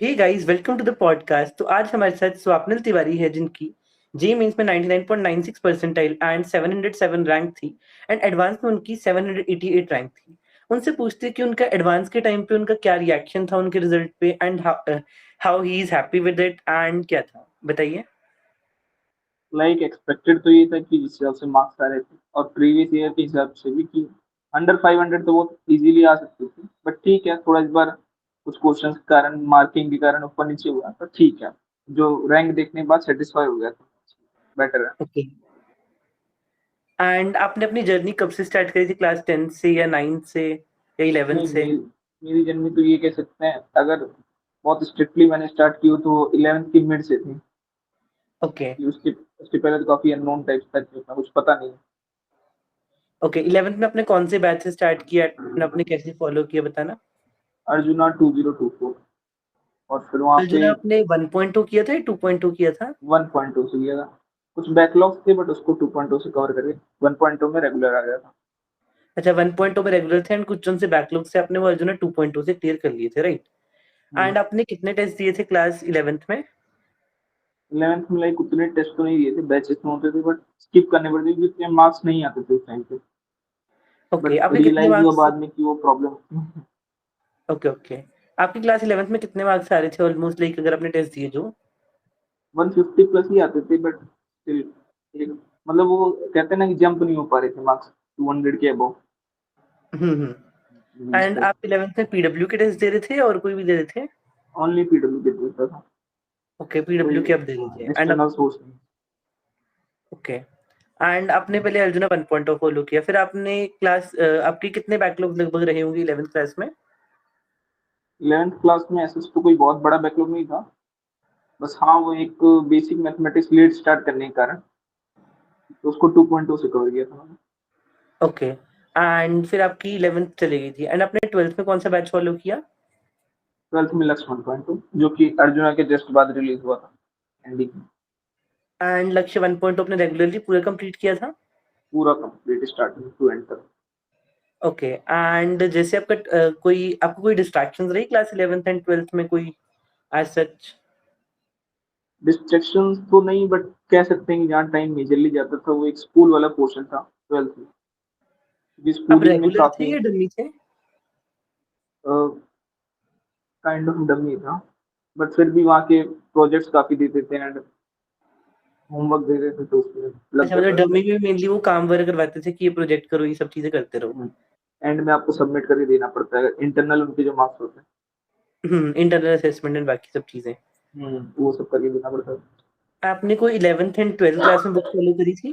Hey guys, welcome to the podcast. तो आज हमारे साथ स्वप्निल तिवारी है, जिनकी जे मीन्स में 99.96 परसेंटाइल एंड 707 रैंक थी, एंड एडवांस में उनकी 788 रैंक थी। उनसे पूछते हैं कि उनका एडवांस के टाइम पे उनका क्या रिएक्शन था उनके रिजल्ट पे, and how he is happy with it, and क्या था, बताइए। लाइक एक्सपेक्टेड तो ये था कि जिस हिसाब से मार्क्स आ रहे थे और प्रीवियस ईयर के हिसाब से भी कि अंडर 500 तो बहुत इजीली आ सकती थी, बट ठीक है, थोड़ा इस बार कुछ क्वेश्चंस के कारण, मार्किंग के कारण ऊपर नीचे हुआ, तो ठीक है। जो रैंक देखने के बाद सेटिस्फाई हो गया था, बेटर है। ओके। एंड आपने अपनी जर्नी कब से स्टार्ट करी थी? क्लास 10 से या 9 से या 11 नहीं, से? मेरी जर्नी तो ये कह सकते हैं, अगर बहुत स्ट्रिक्टली मैंने स्टार्ट की हो तो 11th की मिड से थी। ओके। कि उसके पहले तो काफी अननोन टाइप था कि उतना कुछ पता नहीं। ओके, 11th में आपने कौन से बैच से स्टार्ट किया, and आपने कैसे फॉलो किया, बताना। अर्जुना 2024, और फिर वहाँ पे अर्जुन, आपने 1.2 किया था या 2.2 किया था? 1.2 से लिया था। कुछ बैकलॉग्स थे, बट उसको 2.2 से कवर करके 1.2 में रेगुलर आ गया था। अच्छा, 1.2 में रेगुलर थे, एंड कुछ जो से बैकलॉग से आपने वो अर्जुन 2.2 से क्लियर कर लिए थे, राइट? हम्म। एंड आपने कितने टेस्ट दिए थे क्लास 11th में? 11th में लाइक उतने टेस्ट तो नहीं दिए थे, बैचेस में होते थे, बट स्किप करने पड़ते थे क्योंकि उतने मार्क्स नहीं आते थे उस टाइम पे। ओके, बट आपके कितने रियलाइज हुआ मार्क्स? बाद में कि वो प्रॉब्लम थी। Okay, okay. आपकी क्लास 11th में कितने मार्क्स आ रहे थे ऑलमोस्ट, लाइक अगर आपने टेस्ट दिए जो? 150 प्लस ही आते थे, बट स्टिल मतलब वो कहते हैं ना कि जंप नहीं हो पा रहे थे मार्क्स 200 के अबव। एंड आप 11th में पीडब्ल्यू के टेस्ट दे रहे थे और कोई भी दे रहे थे? ओनली पीडब्ल्यू के देता था। ओके, कोई पीडब्ल्यू के आप दे रहे थे, एंड एक्सटर्नल सोर्स नहीं। ओके। एंड आपने पहले अर्जुना 1.0 फॉलो किया, फिर आपने क्लास आपके कितने बैकलॉग लगभग रहे होंगे 11th क्लास में? 11th क्लास में ऐसे तो कोई बहुत बड़ा बैकलॉग नहीं था। बस हाँ, वो एक बेसिक मैथमेटिक्स लेट स्टार्ट करने के कारण तो उसको 2.2 से कवर किया था मैंने। ओके। एंड फिर आपकी 11th चली गई थी, एंड आपने 12th में कौन सा बैच फॉलो किया? 12th में लक्ष्य 1.2, जो कि अर्जुना के जस्ट बाद रिलीज हुआ था, एनडी की। एंड लक्ष्य 1.0 आपने रेगुलरली पूरा कंप्लीट किया था? पूरा कंप्लीट स्टार्टिंग टू एंड तक। ओके। एंड जैसे आपका कोई आपको कोई डिस्ट्रैक्शंस रही क्लास 11th एंड 12th में, कोई एज सच? डिस्ट्रैक्शन तो नहीं, बट कह सकते हैं कि जहाँ टाइम मेजरली जाता था वो एक स्कूल वाला पोर्शन था 12th में। क्योंकि आप स्कूलिंग में रेगुलर थे काफी या डमी थे? काइंड ऑफ डमी था, बट फिर भी वहाँ के प्रोजेक्ट्स काफी देते थे एंड होमवर्क दे देते थे, तो उसमें लग अच्छा, मतलब जाता था डमी टाइम। में मेनली वो काम वर्क करवाते थे कि ये प्रोजेक्ट करो, ये सब चीजें करते रहो। एंड में आपको सबमिट करके देना पड़ता है इंटरनल, उनके जो मार्क्स होते इंटरनल असेसमेंट एंड बाकी सब चीजें। हैं, वो सब करके देना पड़ता है। आपने कोई 11th एंड 12th क्लास में बुक फॉलो करी थी?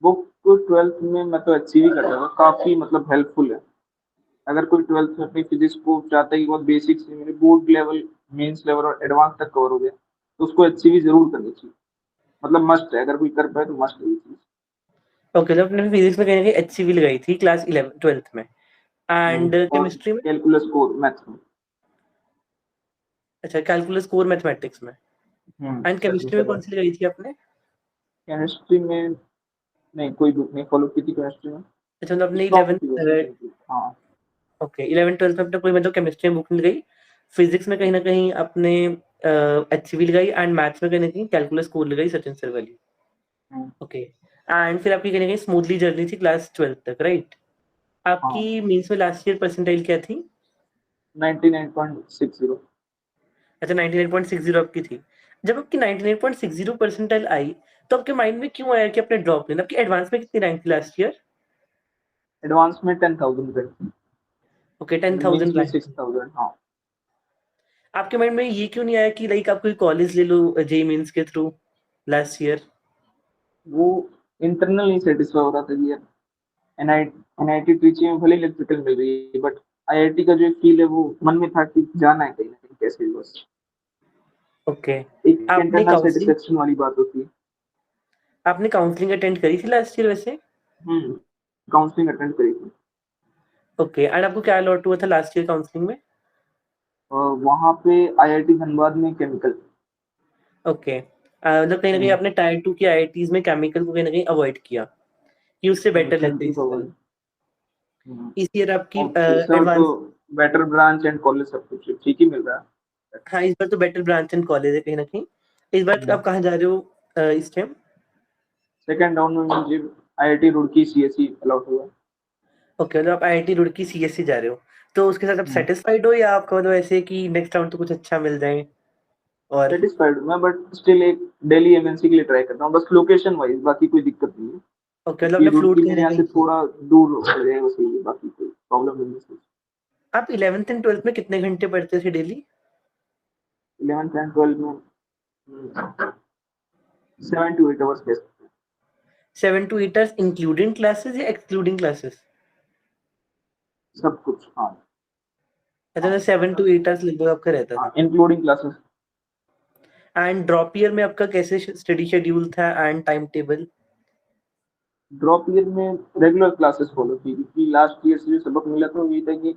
बुक 12th में मैं तो अचीव ही करता था, काफी मतलब हेल्पफुल है। अगर कोई 12th में अपनी फिजिक्स को चाहता है कि बहुत बेसिक से मेरे बोर्ड लेवल, मेंस लेवल और एडवांस तक कवर हो गया, तो उसको अचीव ही जरूर करनी चाहिए। मतलब मस्ट है, अगर कोई कर पाए तो मस्ट है ये चीज। ओके, तो आपने फिजिक्स में कहीं ना कहीं अच्छी भी लगाई थी क्लास 11 12th में, एंड और केमिस्ट्री में? कैलकुलस कोर मैथ्स में। अच्छा, कैलकुलस कोर मैथमेटिक्स में। एंड केमिस्ट्री में कौन सी लगाई थी आपने? केमिस्ट्री में नहीं, कोई बुक नहीं फॉलो की थी केमिस्ट्री में। अच्छा, मतलब आपने स्ट्रॉन्ग 11th थी बस कुछ नहीं थी, हाँ। ओके, 11 12 में आपने कोई मतलब केमिस्ट्री में बुक नहीं लगाई। फिजिक्स में कहीं ना कहीं आपने अच्छी भी लगाई, एंड मैथ्स में कहीं ना कहीं कैलकुलस कोर लगाई, सचिन सर वाली। ओके। एंड फिर आपकी कहीं ना कहीं स्मूथली जर्नी थी क्लास 12 तक, राइट? आपकी हाँ, मीन्स में लास्ट ईयर परसेंटाइल क्या थी? 99.60। अच्छा, 99.60 आपकी थी। जब आपकी 99.60 परसेंटाइल आई, तो आपके माइंड में क्यों आया कि आपने ड्रॉप लेना? आपकी एडवांस में कितनी रैंक थी लास्ट ईयर? एडवांस में 10,000 रैंक, ओके, मेंस 10,000 में रैंक थी। 6,000, हाँ। आपके माइंड में ये क्यों नहीं आया कि लाइक आप कोई कॉलेज ले लो जे मीन्स के थ्रू लास्ट ईयर? वो इंटरनल नहीं सेटिस्फाई हो रहा था कि यार एनआईटी ट्रिची में भले इलेक्ट्रिकल मिल रही है, बट आईआईटी का जो फील है वो मन में था कि जाना है कहीं ना कहीं कैसे भी बस। ओके। एक आपने इंटरनल काउंसलिंग सेटिस्फेक्शन वाली बात होती है। आपने काउंसलिंग अटेंड करी थी लास्ट ईयर वैसे? काउंसलिंग अटेंड करी थी। ओके, एंड आपको क्या अलॉट हुआ था लास्ट ईयर काउंसलिंग में? वहाँ पे आईआईटी धनबाद में केमिकल। ओके, मतलब कहीं ना कहीं आपने टायर 2 की आईआईटीज में केमिकल को कहीं ना कहीं अवॉइड किया कि उससे बेटर लग थैंक गई यू इस फॉर। साल। इस ईयर आपकी और इस साल तो advance better branch and college सब कुछ ठीक ही मिल रहा है। हाँ, इस बार तो बेटर ब्रांच एंड कॉलेज है कहीं न कहीं। इस बार आप कहाँ जा रहे हो इस टाइम? सेकंड राउंड में मुझे आईआईटी रुड़की सीएसई अलॉट हुआ। ओके, मतलब आप आईआईटी रुड़की सीएसई जा रहे हो। तो उसके साथ आप हम्म। सैटिस्फाइड हो या आपका मतलब ऐसे है कि नेक्स्ट राउंड तो कुछ अच्छा मिल जाए? और सेटिस्फाइड हूँ मैं, बट स्टिल एक दिल्ली एमएनसी के लिए ट्राई करता हूँ, बस लोकेशन वाइज, बाकी कोई दिक्कत नहीं है। ओके, मतलब क्योंकि आपने फ्लूट रुड़की कहीं मेरे न यहाँ कहीं से की। थोड़ा दूर पड़ जाएगा, सही है, बाकी कोई प्रॉब्लम नहीं है। आप 11th एंड 12th में कितने घंटे पढ़ते थे डेली? 11th एंड 12th में 7 to 8 hours कह सकते हैं। 7 to 8 आवर्स इंक्लूडिंग क्लासेस या एक्सक्लूडिंग क्लासेस? सब कुछ, हाँ। अच्छा, 7 to 8 आवर्स लगभग आपका रहता हाँ, था। Including classes. And drop year में आपका कैसे स्टडी शेड्यूल था and time table? Drop year में रेगुलर क्लासेस फॉलो की, क्योंकि लास्ट ईयर से जो सबक मिला था वो ये था कि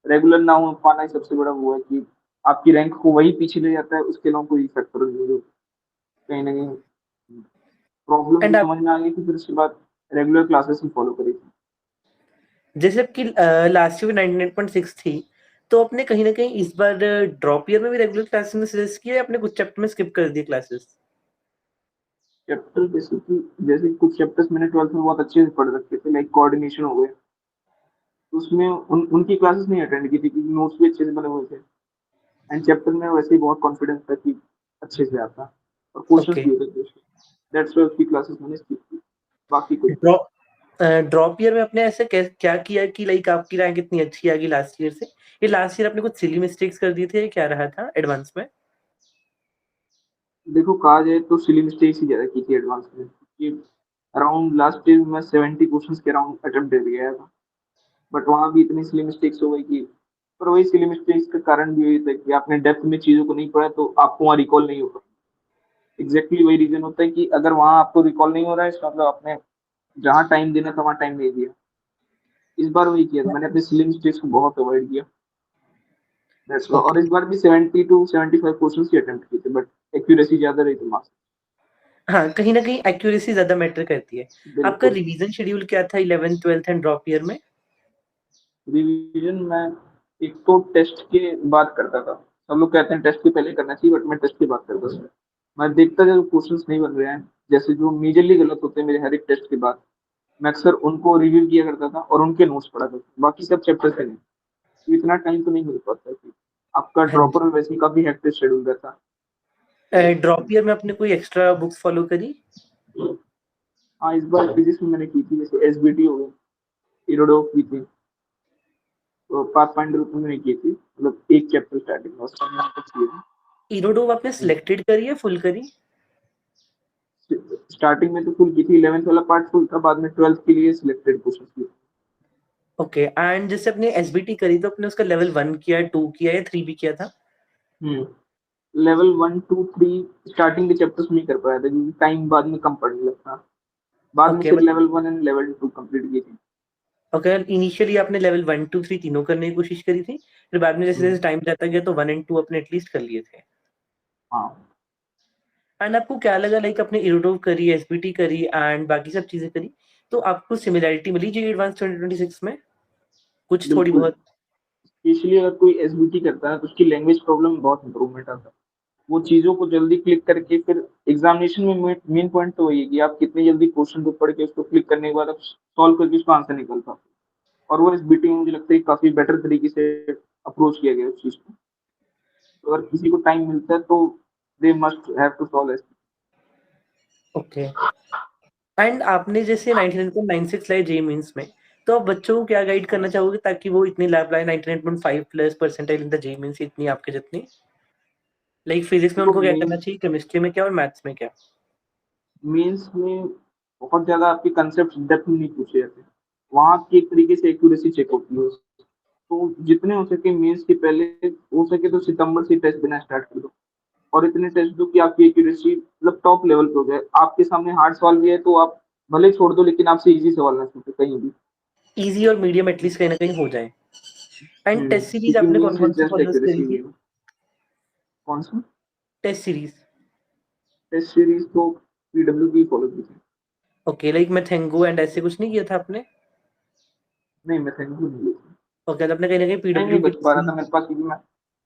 रेगुलर ना हो पाना ही सबसे बड़ा वो है कि आपकी रैंक को वही पीछे ले जाता है, उसके अलावा कोई फैक्टर नहीं है जो कहीं ना कहीं प्रॉब्लम जो एंड आप समझ में आ गई थी, फिर उसके बाद रेगुलर क्लासेस ही फॉलो करी थी। जैसे आपकी लास्ट ईयर में 99.6 थी, तो आपने कहीं न कहीं इस बार ड्रॉप ईयर में भी रेगुलर क्लासेस में सजेस्ट किया या आपने कुछ चैप्टर में स्किप कर दिए क्लासेस? चैप्टर जैसे कि कुछ चैप्टर्स मैंने 12th में बहुत अच्छे से पढ़ रखे थे, लाइक कोऑर्डिनेशन हो गए, तो उसमें उनकी क्लासेस नहीं अटेंड की थी क्योंकि नोट्स भी अच्छे से बने हुए थे। एंड चैप्टर में वैसे ही बहुत कॉन्फिडेंस था कि अच्छे से आता, और क्वेश्चंस ओके। भी होते थे। दैट्स व्हाई उसकी क्लासेस मैंने स्किप की, बाकी कोई ड्रॉ ड्रॉप ईयर में आपने ऐसे क्या किया कि लाइक आपकी रैंक इतनी अच्छी आ गई लास्ट ईयर से? ये लास्ट ईयर आपने कुछ सिली मिस्टेक्स कर दिए थे, या क्या रहा था एडवांस में? देखो, कहा जाए तो सिली मिस्टेक्स ही ज्यादा की थी एडवांस में, क्योंकि अराउंड लास्ट ईयर में 70 क्वेश्चंस के अराउंड अटेम्प्ट दे गया था, बट वहां भी इतनी सिली मिस्टेक्स हो गई कि, पर वही सिली मिस्टेक्स का कारण भी यही था कि आपने डेप्थ में चीजों को नहीं पढ़ा, तो आपको वहाँ रिकॉल नहीं होगा। एग्जैक्टली वही रीजन होता है कि अगर वहां आपको रिकॉल नहीं हो रहा है, इसका मतलब आपने जहाँ टाइम देना था वहाँ टाइम नहीं दिया। इस बार वही किया था, मैंने अपने सिली मिस्टेक्स को बहुत अवॉइड किया। That's why. और ओके। इस बार भी 70 to 75 क्वेश्चंस ही अटेम्प्ट किए थे, बट एक्यूरेसी ज्यादा रही थी मार्क्स। हाँ, कहीं न कहीं एक्यूरेसी ज़्यादा मैटर करती है। आपका बिल्कुल। रिवीजन शेड्यूल क्या था 11th, 12th and drop year में? रिवीजन मैं एक तो टेस्ट के बाद करता था। सब लोग कहते हैं टेस्ट के पहले करना चाहिए, बट मैं टेस्ट के बाद करता था। मैं देखता था जो क्वेश्चंस नहीं बन रहे हैं, जैसे जो मेजरली गलत होते हैं मेरे हर एक टेस्ट के बाद, मैं अक्सर उनको रिव्यू किया करता था और उनके नोट्स पढ़ा करता था, बाकी सब चैप्टर से नहीं। तो इतना टाइम तो नहीं मिल पाता कि आपका हाँ जी। ड्रॉपर में वैसे ही काफी हेक्टिक शेड्यूल रहता। ड्रॉप ईयर में आपने कोई एक्स्ट्रा बुक्स फॉलो करी? हाँ, इस बार फिजिक्स में मैंने की थी, जैसे एसबीटी हो गई, इरोडोव की थी, तो पाथफाइंडर में मैंने की थी, मतलब एक चैप्टर स्टार्टिंग में उसका मैंने कुछ किया इरोडोव आपने था। सिलेक्टेड करी या फुल करी? स्टार्टिंग में तो फुल की थी, 11th वाला पार्ट फुल था, बाद में 12th के लिए सिलेक्टेड क्वेश्चन किए। ओके, एंड जैसे आपने एसबीटी करी तो आपने उसका लेवल 1 किया, 2 किया या 3 भी किया था? हम्म। लेवल 1 2 3 स्टार्टिंग के चैप्टर्स नहीं कर पाया था क्योंकि टाइम बाद में कम पड़ने लगा। बाद में ओके, फिर मतलब लेवल 1 एंड लेवल 2 कंप्लीट की थी। ओके, इनिशियली आपने लेवल 1 2 3 तीनों करने की कोशिश करी थी, फिर बाद में जैसे-जैसे हम्म। टाइम जाता गया तो 1 एंड 2 आपने एटलीस्ट कर लिए थे। हाँ। एंड आपको क्या लगा लाइक आपने इरोडोव करी, एसबीटी करी एंड बाकी सब चीज़ें करी, तो आपको सिमिलैरिटी मिली जेईई एडवांस 2026 में? कुछ थोड़ी बिल्कुल। बहुत? स्पेशली अगर कोई एसबीटी करता है तो उसकी लैंग्वेज प्रॉब्लम में बहुत इंप्रूवमेंट आता है। वो चीजों को जल्दी क्लिक करके फिर एग्जामिनेशन में मेन पॉइंट तो वही है कि आप कितनी जल्दी क्वेश्चन को पढ़ के उसको क्लिक करने के बाद आप सॉल्व करके उसका आंसर निकल पाते हैं। और वो एसबीटी में मुझे लगता है कि काफी बेटर तरीके से अप्रोच किया गया उस चीज को। तो अगर किसी को टाइम मिलता है तो they must have to solve as. Okay. And आपने जैसे 99.96 लाए जेईई मेंस में, तो आप बच्चों को क्या गाइड करना चाहोगे ताकि वो इतनी लैब लाए 99.5 plus percentile in the JEE mains इतनी आपके जितनी? लाइक फिजिक्स में देखो, उनको क्या करना चाहिए, केमिस्ट्री में क्या और मैथ्स में क्या? मेंस में बहुत ज्यादा आपके कंसेप्ट डेप्थ में नहीं पूछे जाते, वहां आपकी एक तरीके से एक्यूरेसी चेक होती है। तो जितने हो सके मेंस के पहले, हो सके तो सितंबर से टेस्ट देना स्टार्ट कर दो, और इतने टेस्ट दो कि आपकी एक्यूरेसी मतलब टॉप लेवल पे हो जाए। आपके सामने हार्ड सवाल भी है तो आप भले छोड़ दो, लेकिन आपसे इजी सवाल ना पूछे कहीं भी। ईज़ी और मीडियम एटलीस्ट कहीं न कहीं हो जाए। एंड टेस्ट सीरीज़ क्योंकि आपने मेंस कौन-कौन इज सी जस्ट फॉलोज़ करी एक्यूरेसी। थी? कौन सा? Test series? टेस्ट सीरीज तो पीडब्ल्यू की फॉलो की थी। ओके, लाइक मैथेंगो एंड ऐसे कुछ नहीं किया था आपने? नहीं, मैं थैंक यू नहीं ली थी। ओके, तो आपने कहीं न कहीं टाइम नहीं पीडब्ल्यू की बच पा रहा टेस्ट था मेरे पास, क्योंकि मैं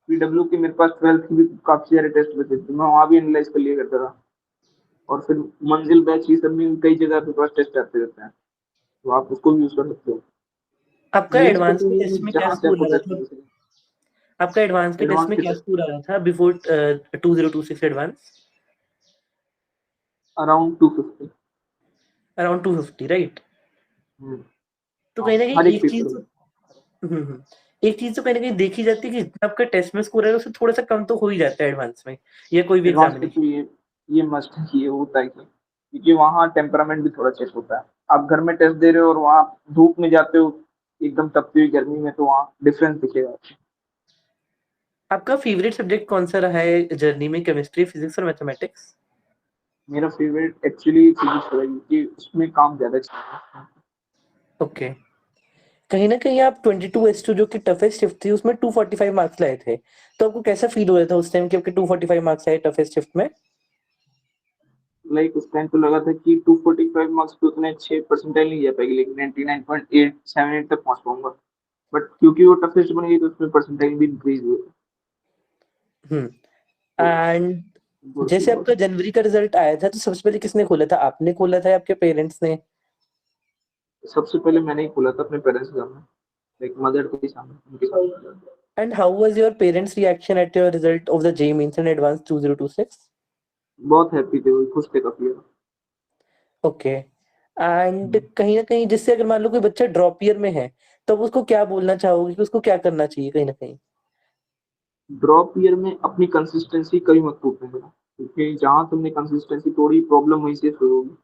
पीडब्ल्यू के मेरे पास 12th की भी काफी सारे टेस्ट बचे थे, मैं वहां भी एनालाइज कर लिया करता था। और फिर मंजिल बैच ये सब में कई जगह आपके पास टेस्ट आते रहते हैं, तो आप उसको भी यूज कर सकते हो। आपका मेन एडवांस तो के ये टेस्ट में क्या जहाँ से स्कोर आपको आ रहा बेस्ट था? मिल सके। आपका एडवांस के टेस्ट एडवांस में के क्या टेस्ट स्कोर आ रहा था before 2026 advance? Around 250। Around 250, right? तो हाँ, कहीं ना कहीं हर एक एक पेपर चीज में। एक चीज तो कहीं ना कहीं देखी जाती है कि जितना आपका टेस्ट में स्कोर है उससे थोड़ा सा कम तो हो ही जाता है एडवांस में, या कोई भी एडवांस में एग्जामिनेशन। तो ये मस्ट है, ये होता है कि क्योंकि वहाँ टेम्परामेंट भी थोड़ा चेक होता है। आप घर में टेस्ट दे रहे हो और वहाँ धूप में जाते हो एकदम तपती हुई गर्मी में, तो वहाँ डिफरेंस दिखेगा। आपका फेवरेट सब्जेक्ट कौन सा रहा है जर्नी में, केमिस्ट्री, फिजिक्स और मैथमेटिक्स? मेरा फेवरेट एक्चुअली फिजिक्स है, क्योंकि उसमें काम ज्यादा चलता है। ओके। कहीं ना कहीं आप 22S2 जो कि टफेस्ट शिफ्ट थी उसमें 245 मार्क्स लाए थे, तो आपको कैसा फील हो रहा था उस टाइम कि आपके 245 मार्क्स आए टफेस्ट शिफ्ट में? लाइक उस टाइम तो लगा था कि 245 मार्क्स पे उतने अच्छे परसेंटाइल नहीं जा पाएगी, लेकिन 99.878 तक पहुंच पाऊंगा। बट क्योंकि वो टफेस्ट बन गई तो उसमें परसेंटाइल भी इंक्रीज हुए, हम्म। तो एंड गुड जैसे फील हुआ। आपका जनवरी का रिजल्ट आया था तो सबसे पहले किसने खोला था, आपने खोला था या आपके पेरेंट्स ने? सबसे पहले मैंने ही खोला था अपने पेरेंट्स के सामने, लाइक मदर के सामने, उनके सामने। And how was your parents reaction at your result of the JEE mains in advance 2026? बहुत हैप्पी थे, वो खुश थे काफी। ओके। एंड कहीं ना कहीं जिससे अगर मान लो कोई बच्चा ड्रॉप ईयर में है तो आप उसको क्या बोलना चाहोगे कि उसको क्या करना चाहिए कहीं ना कहीं? ड्रॉप ईयर में अपनी कंसिस्टेंसी कभी मत टूटने देना, क्योंकि जहां तुमने कंसिस्टेंसी तोड़ी प्रॉब्लम वहीं से शुरू होगी।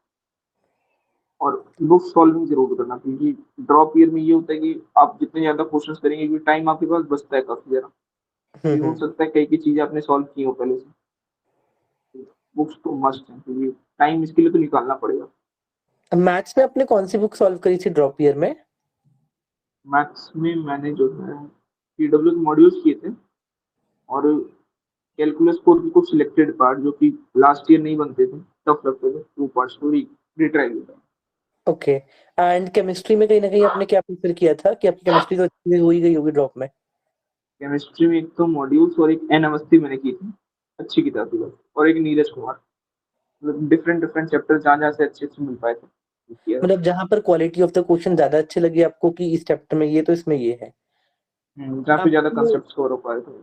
और बुक सॉल्विंग जरूर करना, क्योंकि ड्रॉप ईयर में ये होता है कि आप जितने ज्यादा क्वेश्चंस करेंगे, क्योंकि टाइम आपके पास बचता है काफी ज्यादा, हम्म ये हो हम्म सकता है कई कई चीजें आपने सॉल्व की हो पहले से। बुक्स तो मस्ट है, क्योंकि टाइम इसके लिए तो निकालना पड़ेगा। मैथ्स में आपने कौन सी बुक सॉल्व करी थी ड्रॉप ईयर में? मैथ्स में मैंने जो है पीडब्ल्यू के मॉड्यूल्स किए थे, और कैलकुलस कोड के कुछ सिलेक्टेड पार्ट जो कि लास्ट ईयर नहीं बनते थे, टफ लगते थे, वो पार्ट्स को रिट्राई किया। ओके। एंड केमिस्ट्री में कहीं ना कहीं आपने क्या प्रेफर किया था कि आपकी केमिस्ट्री तो अच्छी हो ही गई होगी ड्रॉप में? केमिस्ट्री में एक तो मॉड्यूल्स और एक एन अवस्थी मैंने की थी, अच्छी किताब थी बस, और एक नीरज कुमार, मतलब डिफरेंट डिफरेंट चैप्टर जहाँ जहाँ से अच्छे अच्छे मिल पाए थे वो किया था। मतलब जहां पर क्वालिटी ऑफ द क्वेश्चन ज्यादा अच्छे लगे आपको कि इस चैप्टर में ये तो इसमें ये है। जहाँ पे ज्यादा आपको कंसेप्ट कवर हो पाए थे।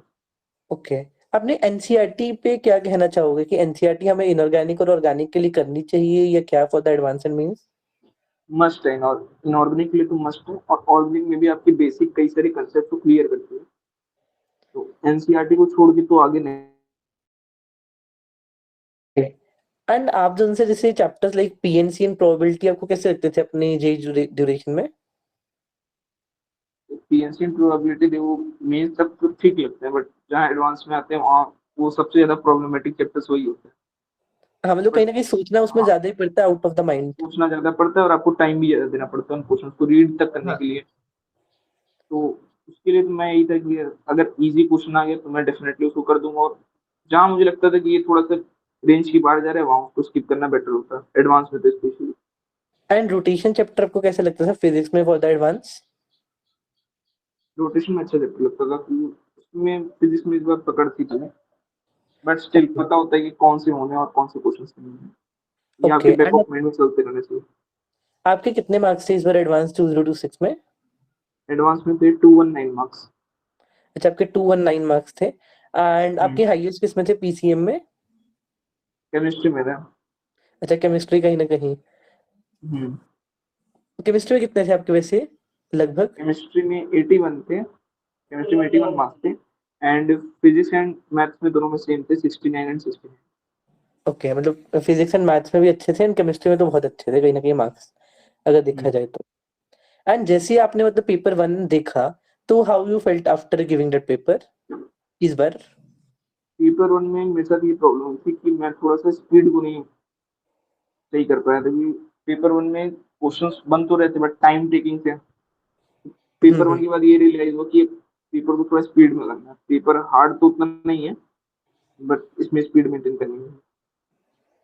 ओके। आपने एनसीईआरटी पे क्या कहना चाहोगे कि एनसीईआरटी हमें इनऑर्गेनिक और ऑर्गेनिक के लिए करनी चाहिए या क्या for the advance and means? Must है, इनऑर्गेनिक के लिए तो मस्ट है, और ऑर्गेनिक में भी आपकी बेसिक कई सारे कंसेप्ट को क्लियर करती है, तो एनसीईआरटी को छोड़ के तो आगे नहीं। एंड आप जो उनसे जैसे chapters like PNC and probability आपको कैसे लगते थे अपने जेई ड्यूरेशन में? पीएनसी प्रोबेबिलिटी देखो, मेन तक तो ठीक लगते हैं, बट जहाँ एडवांस में आते हैं वहाँ वो सबसे ज्यादा प्रॉब्लमेटिक चैप्टर्स वही होते हैं। हाँ मतलब कहीं बट ना कहीं सोचना उसमें ज्यादा ही पड़ता है आउट ऑफ द माइंड। सोचना ज्यादा पड़ता है और आपको टाइम भी ज्यादा देना पड़ता है उन क्वेश्चन को रीड तक करने हाँ। के लिए। तो उसके लिए तो मैं यही था कि अगर इजी क्वेश्चन आ गया तो मैं डेफिनेटली उसको कर दूंगा, और जहाँ मुझे लगता था कि ये थोड़ा सा रेंज की बाहर जा रहा है वहाँ उसको स्किप करना बेटर होता है, एडवांस में तो स्पेशली। एंड रोटेशन चैप्टर आपको कैसा लगता था फिजिक्स में फॉर द एडवांस? रोटेशन में अच्छा लगता था कि उसमें फिजिक्स में इस बार पकड़ थी तुम्हें, बट स्टिल ओके। पता होता है कि कौन से होने और कौन से क्वेश्चन नहीं है, ये ओके। आपके बैक एंड ऑफ माइंड में चलते रहने चाहिए। आपके कितने मार्क्स थे इस बार एडवांस 2026 में? एडवांस में थे 219 मार्क्स। अच्छा, आपके 219 मार्क्स थे। एंड आपके हाईएस्ट किस में थे पीसीएम में? केमिस्ट्री में था। अच्छा, केमिस्ट्री कहीं ना कहीं। हम्म केमिस्ट्री में कितने थे आपके वैसे लगभग? केमिस्ट्री में 81 थे, केमिस्ट्री में 81 मार्क्स थे, एंड फिजिक्स एंड मैथ्स में दोनों में सेम थे, 69 एंड 69। ओके, मतलब फिजिक्स एंड मैथ्स में भी अच्छे थे एंड केमिस्ट्री में तो बहुत अच्छे थे कहीं ना कहीं मार्क्स, अगर देखा जाए तो। एंड जैसे ही आपने मतलब पेपर वन देखा तो how you felt after giving that paper इस बार? पेपर वन में मेरे साथ ये प्रॉब्लम थी कि मैं थोड़ा सा स्पीड को नहीं सही कर पाया था, कि पेपर वन में क्वेश्चंस बन तो रहे थे बट टाइम टेकिंग थे। पेपर वन हम्म। के बाद ये रियलाइज हुआ कि पेपर को थोड़ा स्पीड में करना है, पेपर हार्ड तो उतना नहीं है, बट इसमें स्पीड मेंटेन करनी है।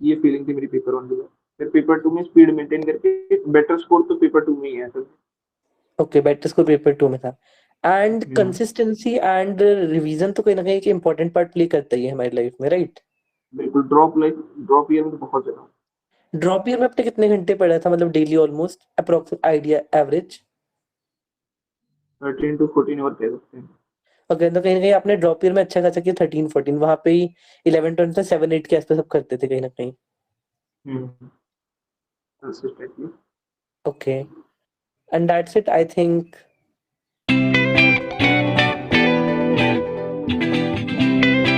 ये फीलिंग थी मेरी पेपर वन के बाद। फिर पेपर टू में स्पीड मेंटेन करके बेटर स्कोर तो पेपर टू में ही है। Okay, better score paper two में था। एंड कंसिस्टेंसी एंड रिवीजन तो कहीं ना कहीं एक इम्पोर्टेंट पार्ट प्ले करता ही है हमारी लाइफ में, राइट? बिल्कुल। ड्रॉप ईयर में तो बहुत ज्यादा। ड्रॉप ईयर में आपने कितने घंटे पढ़ा था, मतलब daily almost approx idea average? 13 to 14 hour कह सकते हैं। ओके, तो कहीं ना कहीं आपने ड्रॉप ईयर में अच्छा खासा किया, 13-14, वहां पे ही 11-12 7-8 के आसपास सब करते थे कहीं ना कहीं। Consistently. Okay, and that's it I think.